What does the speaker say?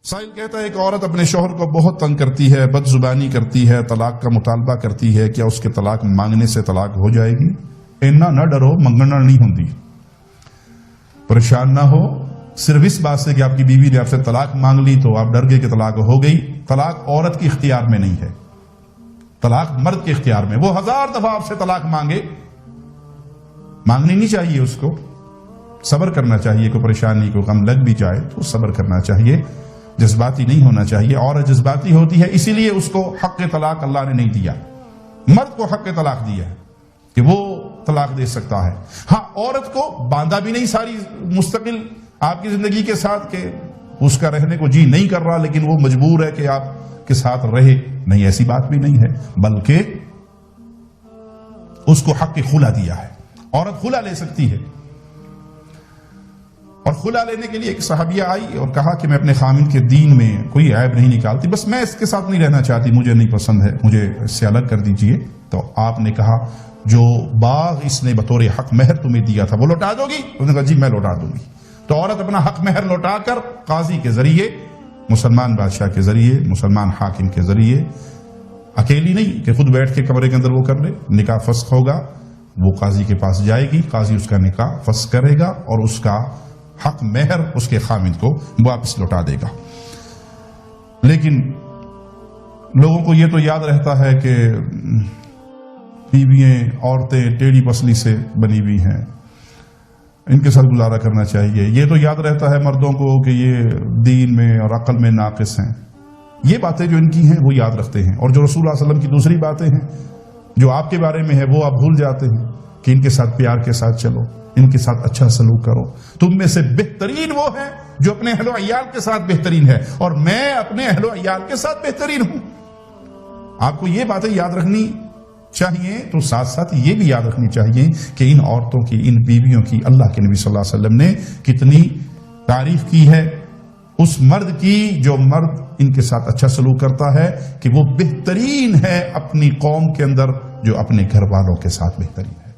سائل کہتا ہے ایک عورت اپنے شوہر کو بہت تنگ کرتی ہے، بد زبانی کرتی ہے، طلاق کا مطالبہ کرتی ہے، کیا اس کے طلاق مانگنے سے طلاق ہو جائے گی؟ اینا نہ ڈرو، منگنا نہیں ہوندی، پریشان نہ ہو۔ صرف اس بات سے کہ آپ کی بیوی نے آپ سے طلاق مانگ لی تو آپ ڈر گئے کہ طلاق ہو گئی۔ طلاق عورت کے اختیار میں نہیں ہے، طلاق مرد کے اختیار میں۔ وہ 1000 دفعہ آپ سے طلاق مانگے، مانگنی نہیں چاہیے، اس کو صبر کرنا چاہیے۔ کوئی پریشانی کو غم لگ بھی جائے تو صبر کرنا چاہیے، جذباتی نہیں ہونا چاہیے۔ عورت جذباتی ہوتی ہے، اسی لیے اس کو حق طلاق اللہ نے نہیں دیا۔ مرد کو حق طلاق دیا ہے کہ وہ طلاق دے سکتا ہے۔ ہاں، عورت کو باندھا بھی نہیں ساری مستقل آپ کی زندگی کے ساتھ کہ اس کا رہنے کو جی نہیں کر رہا لیکن وہ مجبور ہے کہ آپ کے ساتھ رہے، نہیں، ایسی بات بھی نہیں ہے، بلکہ اس کو حق خلا دیا ہے۔ عورت خلا لے سکتی ہے، اور خلا لینے کے لیے ایک صحابیہ آئی اور کہا کہ میں اپنے خامند کے دین میں کوئی عیب نہیں نکالتی، بس میں اس کے ساتھ نہیں رہنا چاہتی، مجھے نہیں پسند ہے، مجھے اس سے الگ کر دیجئے۔ تو آپ نے کہا جو باغ اس نے بطور حق مہر تمہیں دیا تھا وہ لوٹا دو گی؟ انہوں نے کہا جی میں لوٹا دوں گی۔ تو عورت اپنا حق مہر لوٹا کر قاضی کے ذریعے، مسلمان بادشاہ کے ذریعے، مسلمان حاکم کے ذریعے، اکیلی نہیں کہ خود بیٹھ کے کمرے کے اندر وہ کر لے، نکاح فسخ ہوگا، وہ قاضی کے پاس جائے گی، قاضی اس کا نکاح فسخ کرے گا اور اس کا حق مہر اس کے خامند کو واپس لوٹا دے گا۔ لیکن لوگوں کو یہ تو یاد رہتا ہے کہ بیویاں، عورتیں ٹیڑھی پسلی سے بنی ہوئی ہیں، ان کے ساتھ گزارا کرنا چاہیے۔ یہ تو یاد رہتا ہے مردوں کو کہ یہ دین میں اور عقل میں ناقص ہیں۔ یہ باتیں جو ان کی ہیں وہ یاد رکھتے ہیں، اور جو رسول اللہ علیہ وسلم کی دوسری باتیں ہیں جو آپ کے بارے میں ہے وہ آپ بھول جاتے ہیں کہ ان کے ساتھ پیار کے ساتھ چلو، ان کے ساتھ اچھا سلوک کرو۔ تم میں سے بہترین وہ ہے جو اپنے اہل و عیال کے ساتھ بہترین ہے، اور میں اپنے اہل و عیال کے ساتھ بہترین ہوں۔ آپ کو یہ باتیں یاد رکھنی چاہیے، تو ساتھ ساتھ یہ بھی یاد رکھنی چاہیے کہ ان عورتوں کی، ان بیویوں کی اللہ کے نبی صلی اللہ علیہ وسلم نے کتنی تعریف کی ہے اس مرد کی جو مرد ان کے ساتھ اچھا سلوک کرتا ہے، کہ وہ بہترین ہے اپنی قوم کے اندر جو اپنے گھر والوں کے ساتھ بہترین ہے۔